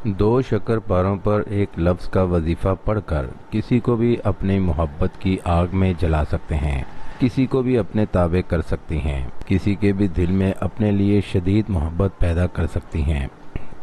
दो शक्करपारों पर एक लफ्ज़ का वजीफ़ा पढ़कर किसी को भी अपनी मोहब्बत की आग में जला सकते हैं, किसी को भी अपने ताबे कर सकती हैं, किसी के भी दिल में अपने लिए शदीद मोहब्बत पैदा कर सकती हैं।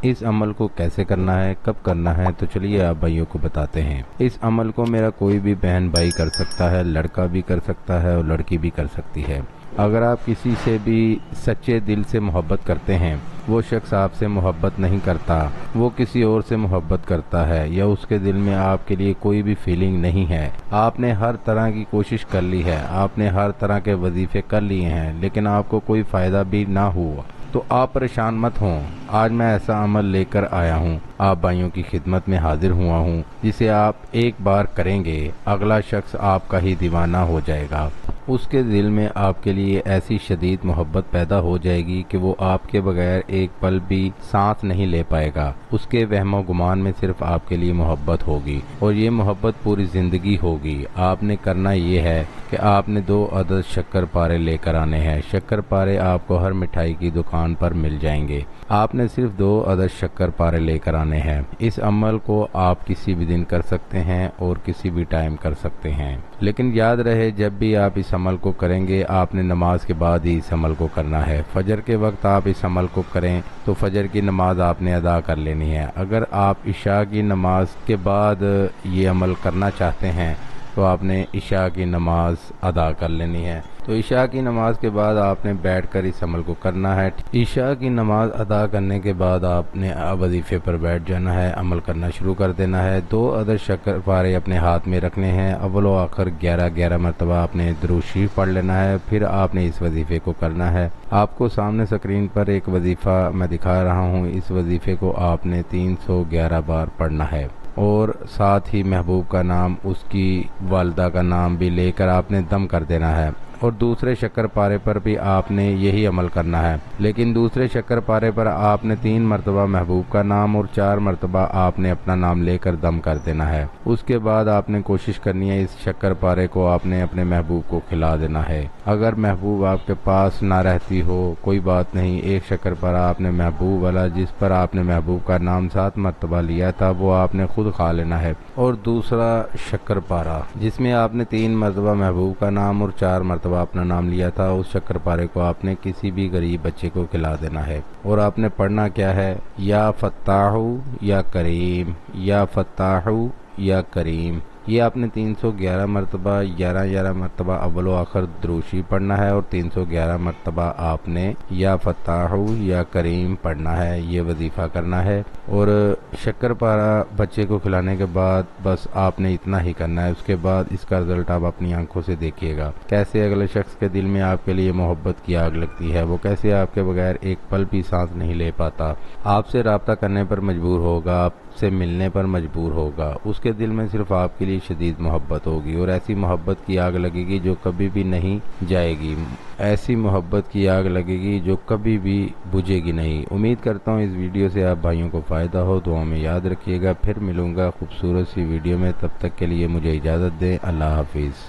इस अमल को कैसे करना है, कब करना है, तो चलिए आप भाइयों को बताते हैं। इस अमल को मेरा कोई भी बहन भाई कर सकता है, लड़का भी कर सकता है और लड़की भी कर सकती है। अगर आप किसी से भी सच्चे दिल से मोहब्बत करते हैं, वो शख्स आपसे मोहब्बत नहीं करता, वो किसी और से मोहब्बत करता है, या उसके दिल में आपके लिए कोई भी फीलिंग नहीं है, आपने हर तरह की कोशिश कर ली है, आपने हर तरह के वजीफे कर लिए हैं, लेकिन आपको कोई फ़ायदा भी ना हुआ, तो आप परेशान मत हों। आज मैं ऐसा अमल लेकर आया हूँ, आप भाइयों की खिदमत में हाजिर हुआ हूँ, जिसे आप एक बार करेंगे, अगला शख्स आपका ही दीवाना हो जाएगा। उसके दिल में आपके लिए ऐसी शदीद मोहब्बत पैदा हो जाएगी कि वो आपके बगैर एक पल भी सांस नहीं ले पाएगा। उसके वहमो गुमान में सिर्फ आपके लिए मोहब्बत होगी और ये मोहब्बत पूरी ज़िंदगी होगी। आपने करना ये है कि आपने 2 अदद शक्करपारे लेकर आने हैं। शक्करपारे आपको हर मिठाई की दुकान पर मिल जाएंगे। आपने सिर्फ 2 अदद शक्करपारे लेकर आने हैं। इस अमल को आप किसी भी दिन कर सकते हैं और किसी भी टाइम कर सकते हैं, लेकिन याद रहे जब भी आप इस अमल को करेंगे, आपने नमाज के बाद ही इस अमल को करना है। फजर के वक्त आप इस अमल को करें तो फजर की नमाज आपने अदा कर लेनी है। अगर आप इशा की नमाज के बाद ये अमल करना चाहते हैं तो आपने इशा की नमाज अदा कर लेनी है। तो इशा की नमाज के बाद आपने बैठकर इस अमल को करना है। इशा की नमाज अदा करने के बाद आपने वजीफे पर बैठ जाना है, अमल करना शुरू कर देना है। 2 अदद शक्करपारे अपने हाथ में रखने हैं। अव्वल व आखिर 11 मरतबा आपने दुरूद शरीफ पढ़ लेना है। फिर आपने इस वजीफे को करना है। आपको सामने स्क्रीन पर एक वजीफा मैं दिखा रहा हूँ। इस वजीफे को आपने 311 बार पढ़ना है और साथ ही महबूब का नाम, उसकी वालदा का नाम भी लेकर आपने दम कर देना है। और दूसरे शक्करपारे पर भी आपने यही अमल करना है, लेकिन दूसरे शक्करपारे पर आपने 3 मरतबा महबूब का नाम और 4 मरतबा आपने अपना नाम लेकर दम कर देना है। उसके बाद आपने कोशिश करनी है इस शक्करपारे को आपने अपने महबूब को खिला देना है। अगर महबूब आपके पास ना रहती हो कोई बात नहीं, एक शक्करपारा आपने महबूब वाला जिस पर आपने महबूब का नाम 7 मरतबा लिया था वो आपने खुद खा लेना है। और दूसरा शक्करपारा जिसमें आपने 3 मरतबा महबूब का नाम और 4 मरतबा अपना नाम लिया था, उस शक्करपारे को आपने किसी भी गरीब बच्चे को खिला देना है। और आपने पढ़ना क्या है, या फत्ताहु या करीम, या फत्ताहु या करीम। ये आपने 311 मरतबा 11 मरतबा अव्वल व आखिर दुरूद शरीफ पढ़ना है और 311 मरतबा आपने या फत्ताहु या करीम पढ़ना है। ये वजीफ़ा करना है। और शक्करपारा बच्चे को खिलाने के बाद बस आपने इतना ही करना है। उसके बाद इसका रिजल्ट आप अपनी आंखों से देखिएगा, कैसे अगले शख्स के दिल में आपके लिए मोहब्बत की आग लगती है। वो कैसे आपके बगैर एक पल भी सांस नहीं ले पाता, आपसे रब्ता करने पर मजबूर होगा, आपसे मिलने पर मजबूर होगा। उसके दिल में सिर्फ आपके लिए शदीद मोहब्बत होगी और ऐसी मोहब्बत की आग लगेगी जो कभी भी नहीं जाएगी, ऐसी मोहब्बत की आग लगेगी जो कभी भी बुझेगी नहीं। उम्मीद करता हूँ इस वीडियो से आप भाइयों को फ़ायदा हो। दुआ में याद रखिएगा। फिर मिलूँगा खूबसूरत सी वीडियो में, तब तक के लिए मुझे इजाज़त दें। अल्लाह हाफिज़।